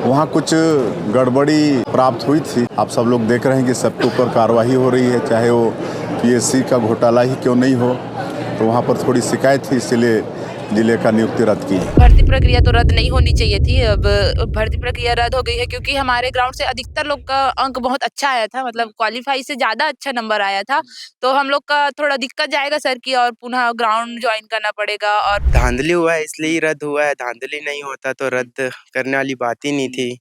वहाँ कुछ गड़बड़ी प्राप्त हुई थी। आप सब लोग देख रहे हैं कि सबके ऊपर कार्रवाई हो रही है, चाहे वो पीएससी का घोटाला ही क्यों नहीं हो। तो वहाँ पर थोड़ी शिकायत थी, इसलिए जिले का नियुक्ति रद्द की। भर्ती प्रक्रिया तो रद्द नहीं होनी चाहिए थी। अब भर्ती प्रक्रिया रद्द हो गई है क्योंकि हमारे ग्राउंड से अधिकतर लोग का अंक बहुत अच्छा आया था, मतलब क्वालीफाई से ज़्यादा अच्छा नंबर आया था। तो हम लोग का थोड़ा दिक्कत जाएगा सर की, और पुनः ग्राउंड जॉइन करना पड़ेगा। और धांधली हुआ है इसलिए ही रद्द हुआ है, धांधली नहीं होता तो रद्द करने वाली बात ही नहीं थी।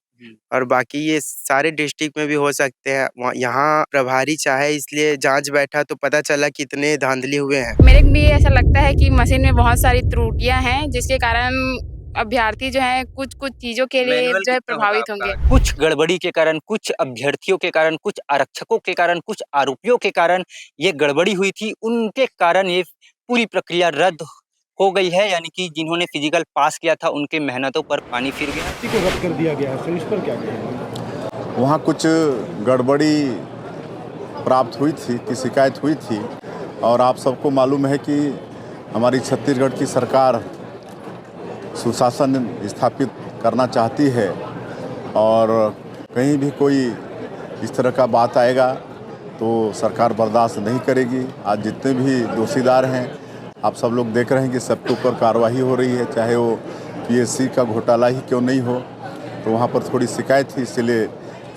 और बाकी ये सारे डिस्ट्रिक्ट में भी हो सकते हैं। यहाँ प्रभारी चाहे इसलिए जांच बैठा तो पता चला कितने धांधली हुए हैं। मेरे को भी ऐसा लगता है कि मशीन में बहुत सारी त्रुटियां हैं, जिसके कारण अभ्यर्थी जो है कुछ चीजों के लिए जो है प्रभावित होंगे। कुछ गड़बड़ी के कारण, कुछ अभ्यर्थियों के कारण, कुछ आरक्षकों के कारण, कुछ आरोपियों के कारण ये गड़बड़ी हुई थी। उनके कारण ये पूरी प्रक्रिया रद्द हो गई है, यानी कि जिन्होंने फिजिकल पास किया था उनके मेहनतों पर पानी फिर गया। इसी को रद्द कर दिया गया है, सर इस पर क्या कहेंगे? वहाँ कुछ गड़बड़ी प्राप्त हुई थी कि शिकायत हुई थी, और आप सबको मालूम है कि हमारी छत्तीसगढ़ की सरकार सुशासन स्थापित करना चाहती है, और कहीं भी कोई इस तरह का बात आएगा तो सरकार बर्दाश्त नहीं करेगी। आज जितने भी दोषीदार हैं, आप सब लोग देख रहे हैं कि सबके ऊपर कार्रवाई हो रही है, चाहे वो पीएससी का घोटाला ही क्यों नहीं हो। तो वहाँ पर थोड़ी शिकायत थी, इसलिए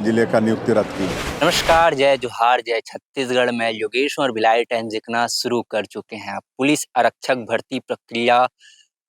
जिले का नियुक्ति रद्द की। नमस्कार, जय जोहार, जय छत्तीसगढ़ में योगेश और बिलाय टाइम्स देखना शुरू कर चुके हैं। पुलिस आरक्षक भर्ती प्रक्रिया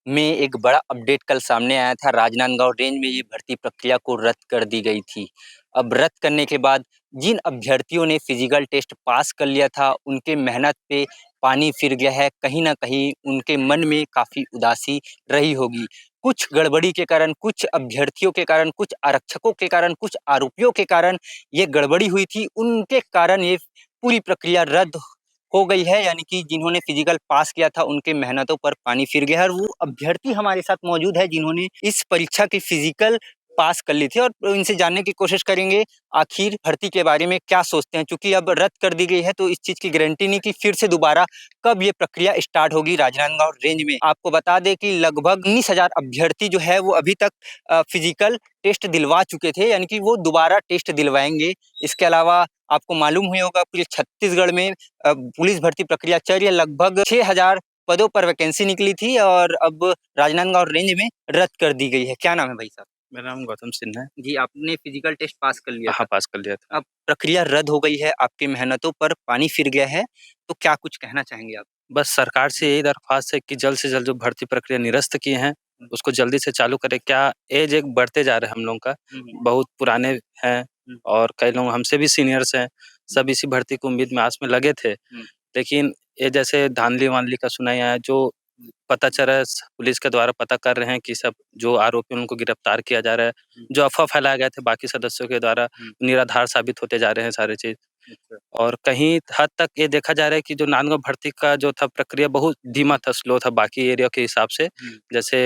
में एक बड़ा अपडेट कल सामने आया था। राजनांदगांव रेंज में ये भर्ती प्रक्रिया को रद्द कर दी गई थी। अब रद्द करने के बाद जिन अभ्यर्थियों ने फिजिकल टेस्ट पास कर लिया था, उनके मेहनत पे पानी फिर गया है। कहीं ना कहीं उनके मन में काफ़ी उदासी रही होगी। कुछ गड़बड़ी के कारण, कुछ अभ्यर्थियों के कारण, कुछ आरक्षकों के कारण, कुछ आरोपियों के कारण ये गड़बड़ी हुई थी। उनके कारण ये पूरी प्रक्रिया रद्द हो गई है, यानी कि जिन्होंने फिजिकल पास किया था उनके मेहनतों पर पानी फिर गया है। और वो अभ्यर्थी हमारे साथ मौजूद है जिन्होंने इस परीक्षा की फिजिकल पास कर ली थी, और इनसे जानने की कोशिश करेंगे आखिर भर्ती के बारे में क्या सोचते हैं। क्योंकि अब रद्द कर दी गई है तो इस चीज की गारंटी नहीं कि फिर से दोबारा कब ये प्रक्रिया स्टार्ट होगी राजनांदगांव रेंज में। आपको बता दें कि लगभग 19,000 अभ्यर्थी जो है वो अभी तक फिजिकल टेस्ट दिलवा चुके थे, यानी कि वो दोबारा टेस्ट दिलवाएंगे। इसके अलावा आपको मालूम ही होगा पूरे छत्तीसगढ़ में पुलिस भर्ती प्रक्रिया चल रही है। लगभग 6,000 पदों पर वैकेंसी निकली थी, और अब राजनांदगांव रेंज में रद्द कर दी गई है। क्या नाम है भाई साहब? मेरा नाम गौतम सिन्हा है। जी, आपने फिजिकल टेस्ट पास कर लिया हाँ, था। पास कर लिया था। अब प्रक्रिया रद्द हो गई है, आपकी मेहनतों पर पानी फिर गया है, तो क्या कुछ कहना चाहेंगे आप? बस सरकार से यही दरख्वास्त है कि जल्द से जल्द जो भर्ती प्रक्रिया निरस्त किए हैं, उसको जल्दी से चालू करें। क्या एज एक बढ़ते जा रहे हैं हम लोगों का, बहुत पुराने हैं और कई लोग हमसे भी सीनियर्स हैं। सब इसी भर्ती की उम्मीद में आस में लगे थे। लेकिन ये जैसे धांधली-वांधली का सुनाई आया, जो पता चल रहा है पुलिस के द्वारा पता कर रहे हैं कि सब जो आरोपी हैं उनको गिरफ्तार किया जा रहा है। जो अफ़वाह फैलाए गए थे बाकी सदस्यों के द्वारा, निराधार साबित होते जा रहे हैं सारे चीज़। और कहीं हद तक ये देखा जा रहा है कि जो नांदगाँव भर्ती का जो था प्रक्रिया बहुत धीमा था, स्लो था बाकी एरिया के हिसाब से। जैसे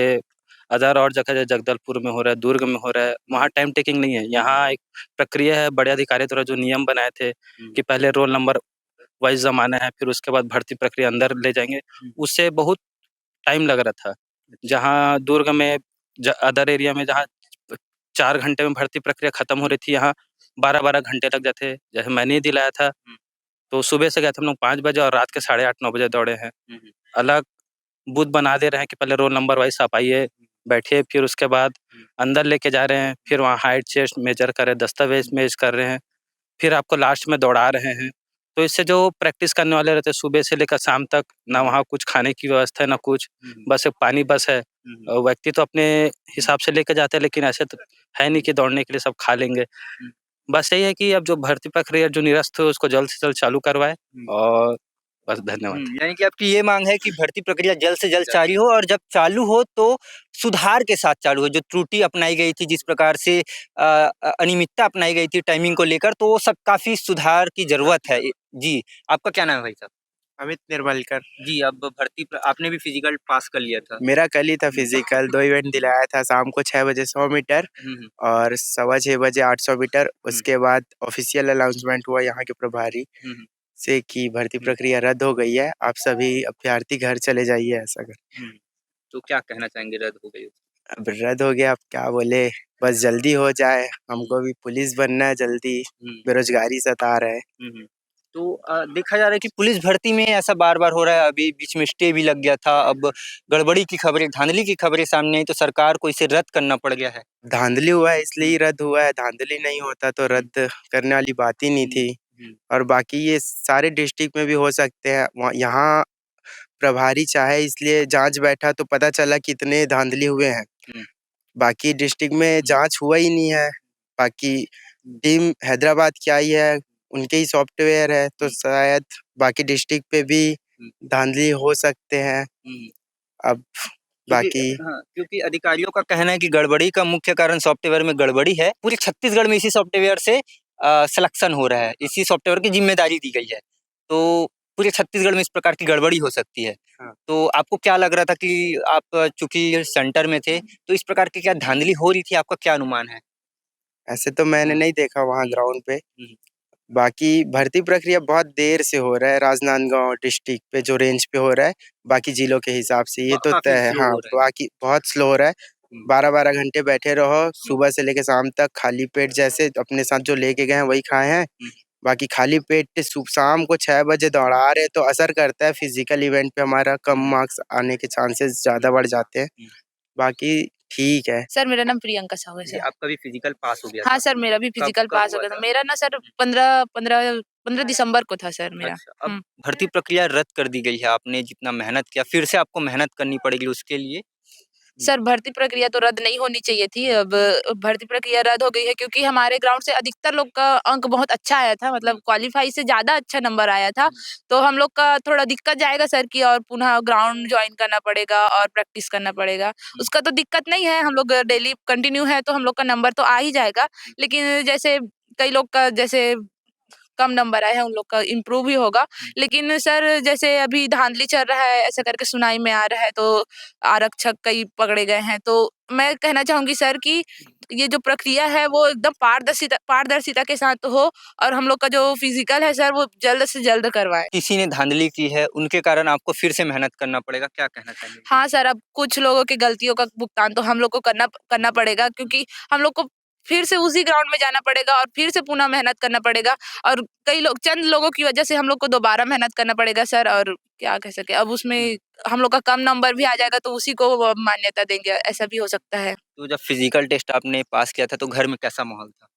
अदर और जगह जैसे जगदलपुर में हो रहा है, दुर्ग में हो रहा है, वहाँ टाइम टेकिंग नहीं है। यहाँ एक प्रक्रिया है, बड़े अधिकारी द्वारा जो नियम बनाए थे कि पहले रोल नंबर वाइज़ जमाना है, फिर उसके बाद भर्ती प्रक्रिया अंदर ले जाएँगे। उससे बहुत टाइम लग रहा था। जहाँ दुर्ग में अदर एरिया में जहाँ 4 घंटे में भर्ती प्रक्रिया खत्म हो रही थी, यहाँ 12-12 घंटे लग जाते। जैसे मैंने ही दिलाया था, तो सुबह से गए थे हम लोग 5 बजे और रात के साढ़े 8-9 बजे दौड़े हैं। अलग बूथ बना दे रहे हैं कि पहले रोल नंबर वाइज़ आप आइए, बैठिए, फिर उसके बाद अंदर लेके जा रहे हैं, फिर वहाँ हाइट, चेस्ट मेजर कर रहे हैं, दस्तावेज़ मेज़ कर रहे हैं, फिर आपको लास्ट में दौड़ा रहे हैं। तो इससे जो प्रैक्टिस करने वाले रहते हैं सुबह से लेकर शाम तक, ना वहाँ कुछ खाने की व्यवस्था है, ना कुछ, बस एक पानी बस है। व्यक्ति तो अपने हिसाब से लेके जाते हैं, लेकिन ऐसे तो है नहीं कि दौड़ने के लिए सब खा लेंगे। बस यही है कि अब जो भर्ती प्रक्रिया जो निरस्त हो उसको जल्द से जल्द चालू करवाएँ, और बस धन्यवाद। यानी कि आपकी ये मांग है कि भर्ती प्रक्रिया जल्द से जल्द चालू हो, और जब चालू हो तो सुधार के साथ चालू हो। जो त्रुटि अपनाई गई थी, जिस प्रकार से अनियमितता अपनाई गई थी टाइमिंग को लेकर, तो वो सब काफ़ी सुधार की ज़रूरत है। जी, आपका क्या नाम है भाई साहब? अमित निर्मलकर। जी, अब आपने भी फिजिकल पास कर लिया था। मेरा कल ही था फिजिकल, 2 इवेंट दिलाया था। शाम को 6 बजे 100 मीटर और सवा 6 बजे 800 मीटर। उसके बाद ऑफिशियल अनाउंसमेंट हुआ यहाँ के प्रभारी से कि भर्ती प्रक्रिया रद्द हो गई है। आप सभी अभ्यर्थी घर चले जाइए, ऐसा कर। तो क्या कहना चाहेंगे रद्द हो गई? अब रद्द हो गया, अब क्या बोले, बस जल्दी हो जाए, हमको भी पुलिस बनना है जल्दी, बेरोजगारी सता रहा है। तो देखा जा रहा है कि पुलिस भर्ती में ऐसा बार-बार हो रहा है, अभी बीच में स्टे भी लग गया था, अब गड़बड़ी की खबरें, धांधली की खबरें सामने आई तो सरकार को इसे रद्द करना पड़ गया है। धांधली हुआ है इसलिए ही रद्द हुआ है, धांधली नहीं होता तो रद्द करने वाली बात ही नहीं थी। और बाकी ये सारे डिस्ट्रिक्ट में भी हो सकते हैं, यहाँ प्रभारी चाहे इसलिए जांच बैठा तो पता चला कितने धांधली हुए हैं। बाकी डिस्ट्रिक्ट में जांच हुआ ही नहीं है, बाकी टीम हैदराबाद की आई है, उनके ही सॉफ्टवेयर है, तो शायद बाकी डिस्ट्रिक्ट पे भी धांधली हो सकते हैं। अब बाकी क्योंकि अधिकारियों का कहना है कि गड़बड़ी का मुख्य कारण सॉफ्टवेयर में गड़बड़ी है। पूरे छत्तीसगढ़ में इसी सॉफ्टवेयर से सिलेक्शन हो रहा है, इसी सॉफ्टवेयर की जिम्मेदारी दी गई है। तो पूरे छत्तीसगढ़ में इस प्रकार की गड़बड़ी हो सकती है। तो आपको क्या लग रहा था कि आप चूंकि सेंटर में थे, तो इस प्रकार की क्या धांधली हो रही थी, आपका क्या अनुमान है? ऐसे तो मैंने नहीं देखा वहाँ ग्राउंड पे। बाकी भर्ती प्रक्रिया बहुत देर से हो रहा है राजनांदगांव डिस्ट्रिक्ट पे, जो रेंज पे हो रहा है, बाकी जिलों के हिसाब से ये तो काफी तय है। slow हाँ, हो रहा है। बाकी बहुत स्लो हो रहा है। 12-12 घंटे बैठे रहो, सुबह से लेके शाम तक खाली पेट, जैसे अपने साथ जो लेके गए हैं वही खाए हैं। बाकी खाली पेट शाम को 6 बजे दौड़ा रहे तो असर करता है फिजिकल इवेंट पे, हमारा कम मार्क्स आने के चांसेस ज्यादा बढ़ जाते हैं। बाकी ठीक है। सर मेरा नाम प्रियंका साहू है जी, सर। आपका भी फिजिकल पास हो गया हाँ था। सर, मेरा भी कब फिजिकल कब पास हो हुआ गया था। था? मेरा ना सर 15 दिसंबर को था सर मेरा। अच्छा, अब भर्ती प्रक्रिया रद्द कर दी गई है, आपने जितना मेहनत किया, फिर से आपको मेहनत करनी पड़ेगी उसके लिए। सर भर्ती प्रक्रिया तो रद्द नहीं होनी चाहिए थी। अब भर्ती प्रक्रिया रद्द हो गई है क्योंकि हमारे ग्राउंड से अधिकतर लोग का अंक बहुत अच्छा आया था, मतलब क्वालीफाई से ज़्यादा अच्छा नंबर आया था। तो हम लोग का थोड़ा दिक्कत जाएगा सर कि और पुनः ग्राउंड जॉइन करना पड़ेगा और प्रैक्टिस करना पड़ेगा। उसका तो दिक्कत नहीं है, हम लोग डेली कंटिन्यू है तो हम लोग का नंबर तो आ ही जाएगा। लेकिन जैसे कई लोग का जैसे कम नंबर आए हैं, उन लोग का इम्प्रूव ही होगा। लेकिन सर जैसे अभी धांधली चल रहा है, ऐसा करके सुनाई में आ रहा है, तो आरक्षक कई पकड़े गए हैं। तो मैं कहना चाहूँगी सर कि ये जो प्रक्रिया है वो एकदम पारदर्शिता पारदर्शिता के साथ हो और हम लोग का जो फिजिकल है सर वो जल्द से जल्द करवाएँ। किसी ने धांधली की है, उनके कारण आपको फिर से मेहनत करना पड़ेगा, क्या कहना चाहेंगे? हाँ सर, अब कुछ लोगों की गलतियों का भुगतान तो हम लोग को करना करना पड़ेगा क्योंकि हम लोग को फिर से उसी ग्राउंड में जाना पड़ेगा और फिर से पुनः मेहनत करना पड़ेगा और कई लोग चंद लोगों की वजह से हम लोग को दोबारा मेहनत करना पड़ेगा सर। और क्या कह सके, अब उसमें हम लोग का कम नंबर भी आ जाएगा तो उसी को वो मान्यता देंगे, ऐसा भी हो सकता है। तो जब फिजिकल टेस्ट आपने पास किया था, तो घर में कैसा माहौल था?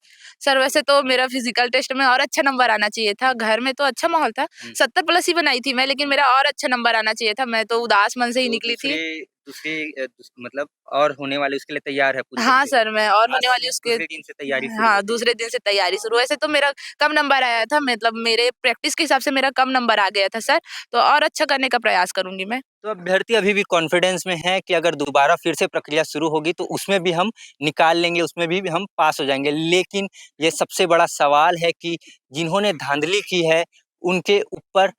सर वैसे तो मेरा फिजिकल टेस्ट में और अच्छा नंबर आना चाहिए था। घर में तो अच्छा माहौल था, 70 प्लस ही बनाई थी मैं, लेकिन मेरा और अच्छा नंबर आना चाहिए था। मैं तो उदास मन से ही तो निकली थी। दूसरे मतलब और होने वाले उसके लिए तैयार है पूरी हाँ तरीके से? सर, मैं और आज होने वाली से उसके दूसरे दिन से तैयारी शुरू हाँ, हो गई है। दूसरे दिन से तैयारी शुरू। वैसे तो मेरा कम नंबर आया था, मतलब मेरे प्रैक्टिस के हिसाब से मेरा कम नंबर आ गया था सर, तो और अच्छा करने का प्रयास करूँगी मैं। तो अभ्यर्थी अभी भी कॉन्फिडेंस में है कि अगर दोबारा फिर से प्रक्रिया शुरू होगी तो उसमें भी हम निकाल लेंगे, उसमें भी हम पास हो जाएँगे। लेकिन ये सबसे बड़ा सवाल है कि जिन्होंने धांधली की है, उनके ऊपर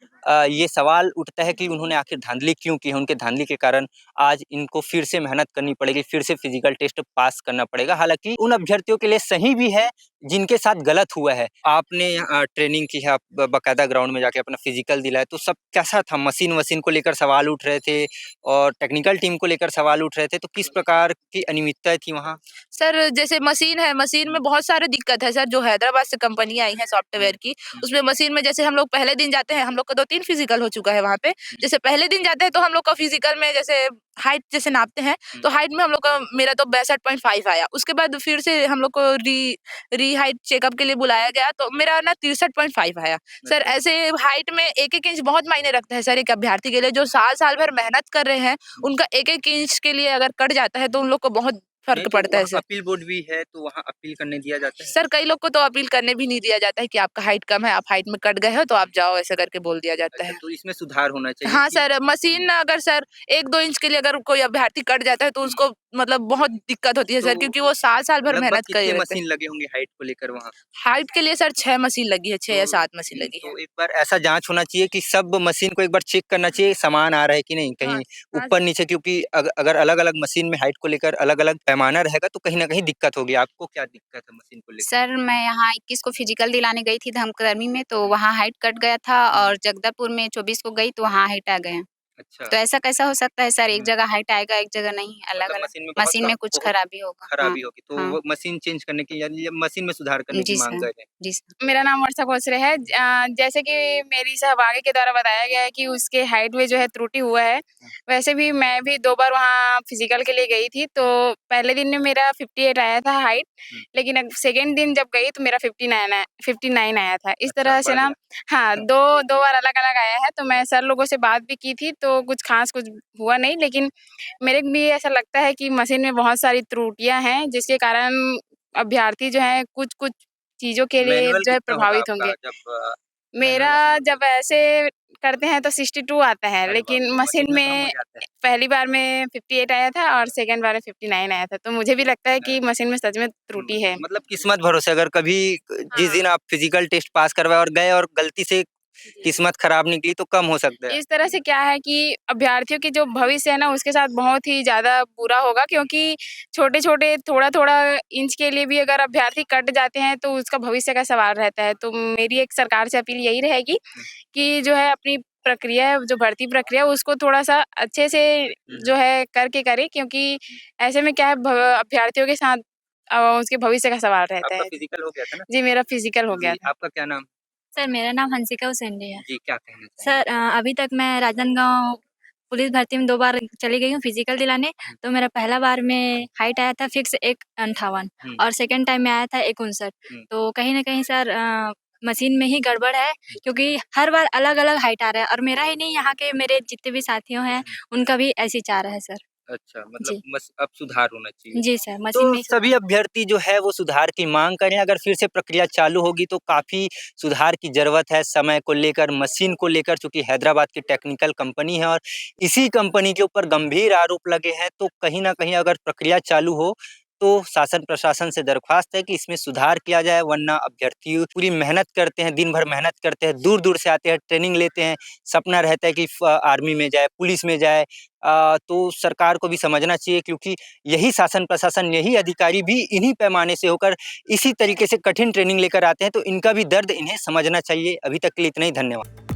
ये सवाल उठता है कि उन्होंने आखिर धांधली क्यों की है? उनके धांधली के कारण आज इनको फिर से मेहनत करनी पड़ेगी, फिर से फिज़िकल टेस्ट पास करना पड़ेगा। हालाँकि उन अभ्यर्थियों के लिए सही भी है, जिनके साथ गलत हुआ है। आपने ट्रेनिंग की है, आप बाकायदा ग्राउंड में जाके अपना फिज़िकल दिलाया, तो सब कैसा था? मशीन-वशीन को लेकर सवाल उठ रहे थे और टेक्निकल टीम को लेकर सवाल उठ रहे थे, तो किस प्रकार की अनियमितताएँ थी वहाँ? सर जैसे मशीन है, मशीन में बहुत सारे दिक्कत है सर, जो हैदराबाद से कंपनी आई है सॉफ्टवेयर की, उसमें मशीन में जैसे हम लोग पहले दिन जाते हैं, हम लोग का 2-3 फिजिकल हो चुका है वहाँ पे। जैसे पहले दिन जाते हैं तो हम लोग का फिजिकल में जैसे हाइट जैसे नापते हैं, तो हाइट में हम लोग का मेरा तो 62.5 आया। उसके बाद फिर से हम लोग को री हाइट चेकअप के लिए बुलाया गया तो मेरा ना 63.5 आया। सर ऐसे हाइट में 1-1 इंच बहुत मायने रखता है सर एक अभ्यर्थी के लिए, जो साल-साल भर मेहनत कर रहे हैं, उनका 1-1 इंच के लिए अगर कट जाता है तो उन लोग को बहुत नहीं फ़र्क तो पड़ता है वहाँ सर। अपील बोर्ड भी है, तो वहाँ अपील करने दिया जाता है? सर कई लोग को तो अपील करने भी नहीं दिया जाता है कि आपका हाइट कम है, आप हाइट में कट गए हो तो आप जाओ, ऐसा करके बोल दिया जाता अच्छा, है। तो इसमें सुधार होना चाहिए हाँ कि सर, मशीन अगर सर 1-2 इंच के लिए अगर कोई अभ्यर्थी कट जाता है तो उसको मतलब बहुत दिक्कत होती है तो सर, क्योंकि वो साल-साल भर लगभग मेहनत करे कितने रहते हैं। मशीन लगे होंगे हाइट को लेकर वहाँ? हाइट के लिए सर 6 मशीन लगी है, 6 या तो 7 मशीन लगी है। तो एक बार ऐसा जाँच होना चाहिए कि सब मशीन को एक बार चेक करना चाहिए, समान आ रहा है कि नहीं, हाँ, कहीं हाँ। ऊपर-नीचे, क्योंकि अगर अलग-अलग मशीन में हाइट को लेकर अलग-अलग पैमाना रहेगा तो कहीं न कहीं दिक्कत होगी। आपको क्या दिक्कत है मशीन को लेकर? सर, मैं यहाँ 21 को फिजिकल दिलाने गई थी धर्मकर्मी में, तो वहाँ हाइट कट गया था और जगदलपुर में 24 को गई तो वहाँ हाइट आ गया। अच्छा। तो ऐसा कैसा हो सकता है सर? एक हम्म। जगह हाइट आएगा, एक जगह नहीं, मतलब अलग-अलग। मशीन में बहुत मशीन में कुछ बहुत खराबी होगा। हाँ, खराबी होगी तो हाँ। वो मशीन चेंज करने की यानी ये मशीन में सुधार करने की जी मांग सर, कर रहे हैं। जी सर। मेरा नाम वर्षा खोसरे है। जैसे कि मेरी सहभागी के द्वारा बताया गया है कि उसके हाइट में जो है त्रुटि हुआ है। वैसे भी मैं भी 2 बार वहाँ फिज़िकल के लिए गई थी, तो पहले दिन में मेरा 58 आया था हाइट, लेकिन सेकंड दिन जब गई तो मेरा 59 आया था। इस अच्छा, तरह से बढ़ ना गया। हाँ, 2 बार अलग-अलग आया है, तो मैं सर लोगों से बात भी की थी, तो कुछ ख़ास कुछ हुआ नहीं, लेकिन मेरे को भी ऐसा लगता है कि मशीन में बहुत सारी त्रुटियाँ हैं, जिसके कारण अभ्यर्थी जो हैं कुछ-कुछ चीज़ों के लिए मैनुअल जो है कितना होगा प्रभावित आपका होंगे। जब मेरा मैनुअल असेंबली जब ऐसे करते हैं तो 62 आता है, अरे बाप लेकिन रे! मशीन में कम हो में जाता है। पहली बार में 58 आया था और सेकंड बार में 59 आया था। तो मुझे भी लगता है कि मशीन में सच में त्रुटि है। मतलब किस्मत भरोसे अगर कभी जिस दिन हाँ। आप फिजिकल टेस्ट पास करवाए और गए और गलती से जी। किस्मत खराब निकली तो कम हो सकता है। इस तरह से क्या है कि अभ्यर्थियों की जो भविष्य है ना, उसके साथ बहुत ही ज़्यादा बुरा होगा क्योंकि छोटे-छोटे, थोड़ा-थोड़ा इंच के लिए भी अगर अभ्यर्थी कट जाते हैं, तो उसका भविष्य का सवाल रहता है। तो मेरी एक सरकार से अपील यही रहेगी कि जो है अपनी प्रक्रिया जो भर्ती प्रक्रिया है, उसको थोड़ा-सा अच्छे से जो है करके करे क्योंकि ऐसे में क्या है अभ्यर्थियों के साथ उसके भविष्य का सवाल रहता आपका है। फिजिकल हो गया था ना? जी, मेरा फिज़िकल हो गया जी, था। आपका क्या नाम? सर मेरा नाम हंसिका हुसैन है। जी, क्या कहना चाहेंगे? सर अभी तक मैं राजनांदगाँव पुलिस भर्ती में 2 बार चली गई हूँ फिज़िकल दिलाने। तो मेरा पहला बार में हाइट आया था फिक्स 1.58 हुँ, और सेकंड टाइम में आया था 1.59। हुँ। तो कहीं न कहीं सर मशीन में ही गड़बड़ है क्योंकि हर बार अलग-अलग हाइट आ रहा है और मेरा ही नहीं यहाँ के मेरे जितने भी साथियों हैं, उनका भी ऐसे ही चाह रहा है सर। अच्छा, मतलब जी। बस अब सुधार होना चाहिए। जी सर, तो मशीन में ही सभी सुधार। अभ्यर्थी जो है वो सुधार की माँग कर रहे हैं, अगर फिर से प्रक्रिया चालू होगी तो काफ़ी सुधार की ज़रूरत है, समय को लेकर, मशीन को लेकर चूँकि हैदराबाद की टेक्निकल कंपनी है और इसी कंपनी के ऊपर गंभीर आरोप लगे हैं, तो कहीं न कहीं अगर प्रक्रिया चालू हो, तो शासन प्रशासन से दरख्वास्त है कि इसमें सुधार किया जाए वरना अभ्यर्थी पूरी मेहनत करते हैं, दिन भर मेहनत करते हैं, दूर-दूर से आते हैं, ट्रेनिंग लेते हैं, सपना रहता है कि आर्मी में जाए, पुलिस में जाए। तो सरकार को भी समझना चाहिए क्योंकि यही शासन प्रशासन, यही अधिकारी भी इन्हीं पैमाने से होकर इसी तरीके से कठिन ट्रेनिंग लेकर आते हैं, तो इनका भी दर्द इन्हें समझना चाहिए। अभी तक के लिए इतना ही, धन्यवाद।